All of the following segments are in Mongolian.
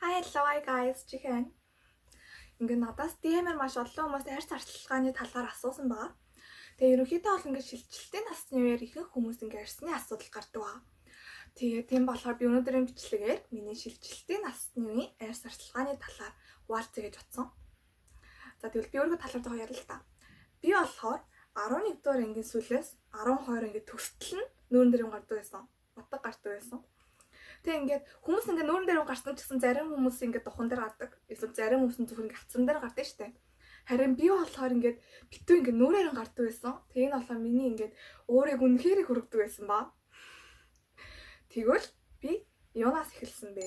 Hi, hello, hi guys, чихэн. Ингээд надаас DM-ээр маш олон хүмүүс арьс арчилгааны талаар асуусан байгаа. Тэгээ ерөнхийдөө бол ингээд шилжилтийн насны үеэр ихэнх хүмүүс ингээд арьсны асуудал гардаг ба. Тэгээ тийм болохоор би өнөөдрийн бичлэгээр миний шилжилтийн насны үеийн арьс арчилгааны талаар хуваалцъя гэж бодсон. За тэгвэл би өөрийнхөө талаар зоо ярил л та. Би болохоор 11 дугаар ангийн сүүлээс 12 ангийн төгсгөл нь нүүрэн дээр гардаг байсан. Утга гардаг байсан. Тэг ингээд хүмүүс ингээд нүүрэн дээр гарсан ч гэсэн зарим хүмүүс ингээд духан дээр гардаг. Эсвэл зарим хүмүүс нь зөвхөн ингээд хацран дээр гардаг штэ. Харин би болохоор ингээд битүү ингээд нүүрээр гардаг байсан. Тэг энэ болохоор миний ингээд өөрийг үнэхээр хүргэдэг байсан ба. Тэгвэл би юунаас эхэлсэн бэ?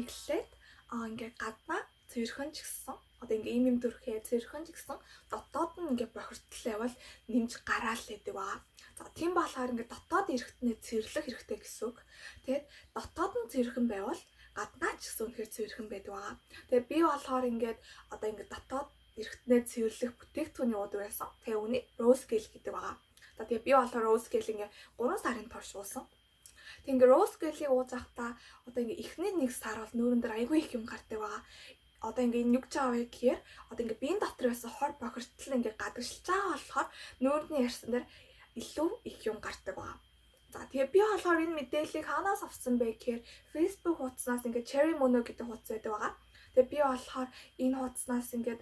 Эхлээд ингээд гаднаа цэвэрхэн ч гэсэн одоо ингээ ийм төрхээ цэвэрхэн ч гэсэн дотоод нь ингээ бохирдол явал нэмж гараал лээдэг ба. За тийм болохоор ингээ дотоод эрэхтнээ цэвэрлэх хэрэгтэй гэсэн үг. Тэгээд дотоод нь цэвэрхэн байвал гаднаа ч гэсэн үнэхээр цэвэрхэн байдаг ба. Тэгээд би болохоор ингээд одоо ингээ дотоод эрэхтнээ цэвэрлэх бүтээгдэхүүн уудаг байсан. Тэгээд үүнийг rose gel гэдэг байгаа. За тэгээд би болохоор rose gel ингээ 3 сарын турш уусан. Тэг ингээ rose gel-ийг ууж байхдаа одоо ингээ эхний 1 сар бол нүүрэн дээр айгүй их юм гардаг байгаа. Одоо ингээ энэ юг чаавэ гэхээр одоо ингээ биеийн дотор байсан хор бохирдол ингээ гадагшилж байгаа болохоор нүүрний ярьсан дээр илүү их юм гардаг байна. За тэгээ би болохоор энэ мэдээллийг хаанаас авсан бэ гэхээр Facebook хуудаснаас ингээ Cherry Mono гэдэг хуудас байдаг байгаа. Тэгээ би болохоор энэ хуудаснаас ингээ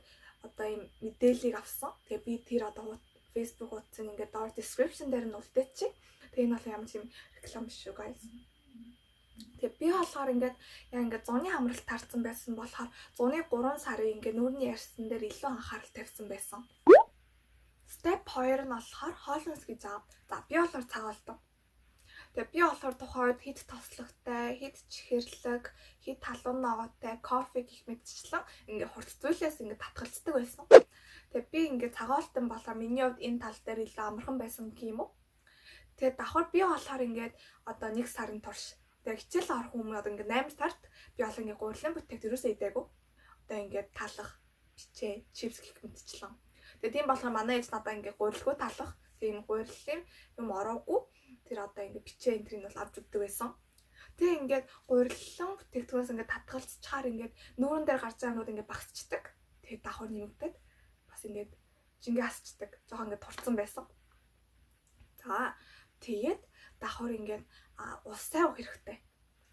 одоо ийм мэдээллийг авсан. Тэгээ би тэр одоо Facebook хуудасыг ингээ доор description дээр нь үлдээчих. Тэгээ энэ бол ямар ч юм реклам биш шүү guys. Тэгээ би болохоор ингээд зуны хамралт таарсан байсан болохоор зуны 3 сарын ингээд нүүрний ярьсан дээр илүү анхаарал тавьсан байсан. Step 2 нь болохоор хоолнос гэж аа. За би болохоор цагаалдаг. Тэгээ би болохоор тухайд хэд тослогтой, хэд чихэрлэг, хэд талуун ногоотой, кофе гэх мэтчлэн ингээд хурцлуулаас ингээд татгалцдаг байсан. Тэгээ би ингээд цагаалтан болохоор миний хувьд энэ тал дээр илүү амархан байсан гэх юм уу. Тэгээ давхар би болохоор ингээд одоо 1 сарын турш тэг хичээл орох хүмүүс одоо ингээ 8 сард би бол ингээ гурилан бүтээгт ерөөсөө идээгүй. Одоо ингээ талах, бичээ, чипс гэх мэтчлэн. Тэгээ тийм болохоор манай ээж надаа ингээ гурилгүй талах, тийм гурилын юм ороогүй. Тэр одоо ингээ бичээ энэ төрийг бол авч өгдөг байсан. Тэгээ ингээд гурилан бүтээгтгээс ингээ татгалзчихаар ингээ нүүрэн дээр гарч байгаа юмуд ингээ багсчдаг. Тэгээ давхар нэмэгдээд бас ингээ жингээ асчдаг. Жохон ингээ турцсан байсан. За тэгээд давхар ингээ ус тавих хэрэгтэй.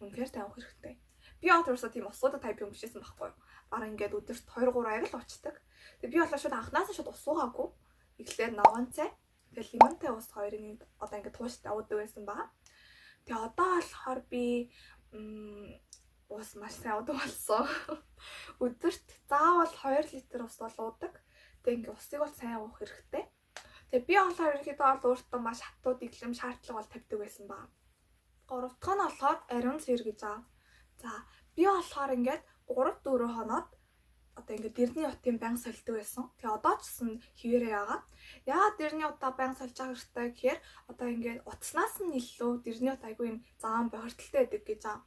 Үнэхээр тавих хэрэгтэй. Би өөрөөсөө тийм усуудад тайп юм бишсэн байхгүй юу? Бараа ингээд өдөрт 2-3 аяг л уучдаг. Тэгээ би болохоор шууд анханасаа шууд ус уугаагүй. Эхлээд ногоон цай, тэгээ лимонтой ус хоёрыг одоо ингээд тууштай уудаг байсан баа. Тэгээ одоо болохоор би ус маш сайн уудаг болсон. Өдөрт заавал 2 литр ус бол уудаг. Тэгээ ингээд усыг бол сайн уух хэрэгтэй. Тэгээ би болохоор ерөнхийдөө бол өөртөө маш хатуу дэглэм шаардлага бол тавьдаг байсан баа. 3 дахь нь болохоор ариун цэвэр гэж аа. За би болохоор ингээд 3-4 хоноод одоо ингээд дэрний утын банк сольдог байсан. Тэгээ одоо ч гэсэн хിവэрээ яагаад. Яагаад дэрний утаа банк сольж байгаа хэрэгтэй гэхээр одоо ингээд утаснаас нь илүү дэрний ут айгүй юм заан бохирдолтой байдаг гэж аа.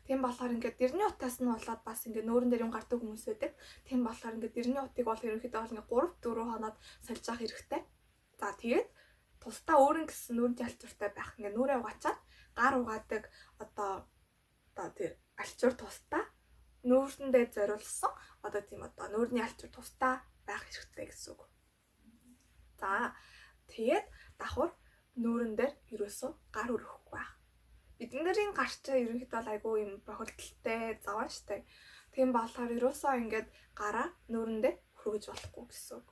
Тийм болохоор ингээд дэрний утаас нь болоод бас ингээд нүүрэн дээр юм гардаг хүмүүс байдаг. Тийм болохоор ингээд дэрний утыг бол ерөнхийдөө бол ингээд 3-4 хоноод сольж авах хэрэгтэй. За тэгээд тусдаа өөрөнгө гэсэн нүүрний альчууртай байх ингээд нүрээ угаачаад гар угаадаг одоо тэр альчуур тусдаа нүүрсэндээ зориулсан одоо тийм одоо нүүрний альчуур тусдаа байх хэрэгтэй гэсэн үг. За тэгээд давхар нүүрэн дээр ерөөсөө гар өрөхгүй байх. Бидний гарчаа ерөнхийдөө айгүй юм бохирдолтой заван штэ. Тийм болохоор ерөөсөө ингээд гараа нүүрэндээ хүргэж болохгүй гэсэн үг.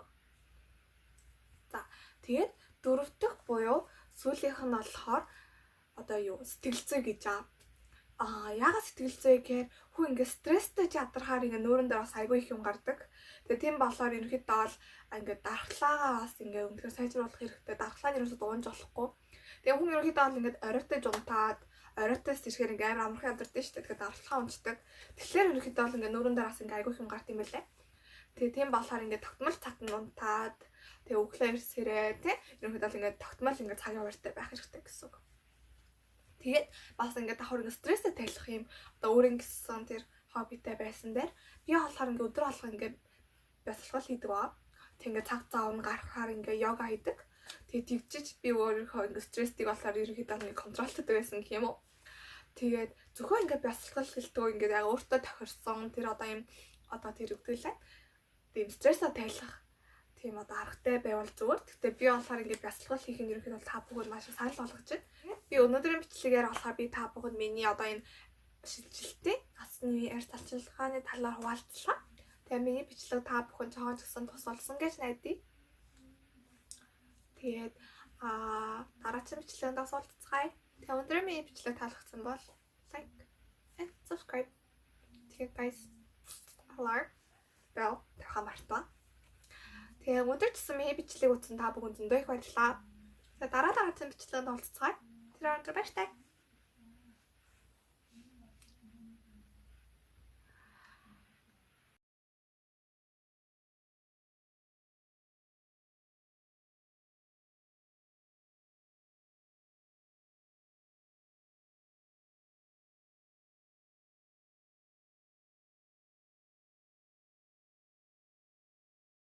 За тэгээд 4 дахь буюу сүүлийнх нь болохоор одоо юу сэтгэл зүй гэж аа. Яагаад сэтгэл зүй гэхээр хүн ингээ стресстэй чадрахаар ингээ нүүрэн дээр бас айгүй их юм гардаг. Тэгээ тийм болохоор ерөнхийдөө бол ингээ дархлаагаа бас ингээ өнөхөр сайжруулах хэрэгтэй. Дархлаа нь ерөөсөө дуунж болохгүй. Тэгээ хүн ерөнхийдөө бол ингээ оройтойж унтаад, оройтоос тийшгээр ингээ амар амархан ядардаг шүү дээ. Тэгэхээр дархлаа унцдаг. Тэгэхээр ерөнхийдөө бол ингээ нүүрэн дээр бас ингээ айгүй их юм гард юм байлээ. Тэгээ тийм болохоор ингээ тогтмол цатанд унтаад, тэгээ өглөө ирсэрээ тий ерөнхийдөө бол ингээ тогтмол ингээ цагийн хууртай байх хэрэгтэй гэсэн үг. Тэгээд бас ингээд давхар ингээд стрессээ тайлах юм одоо өөрийн гэсэн тэр хоббитэй байсан дээр би болохоор ингээд өдөр алга ингээд бясалгал хийдэг баа. Тэг ингээд цаг зав нь гарахаар ингээд йога хийдэг. Тэгээд тэгжиж би өөрийнхөө ингээд стрессийг болохоор ерөнхийдөө ингээд контролтдаг байсан гэх юм уу. Тэгээд зөвхөн ингээд бясалгал хэлдэг ингээд яг өөртөө тохирсон тэр одоо юм одоо тэр өгдөглээ. Тийм стрессээ тайлах тийм одоо аргатай байвал зүгээр. Гэхдээ би болохоор ингээд бясалгал хийх нь ерөнхийдөө та бүхэнд маш их санал болгож байна. Би өнөөдрийн бичлэгээр болохоор би та бүхэнд миний одоо энэ шилжилтийн насны арьс талчилгааны талаар хуваалцлаа. Тэгээ миний бичлэг та бүхэн жоохон ч гэсэн тус болсон гэж найдаа. Тэгээд дараагийн бичлэгэнд уулзцгаая. Тэгээ өнөөдрийн миний бичлэг таалагдсан бол like and subscribe. Тэгээ guys alarm bell тавих мартаа. Тэгээ өнөөдөр чсэн миний бичлэг үзсэн та бүхэн зөндөө их баярлалаа. Тэгээ дараагийн бичлэгэнд уулзцгаая. Тэр өндөр баяртай.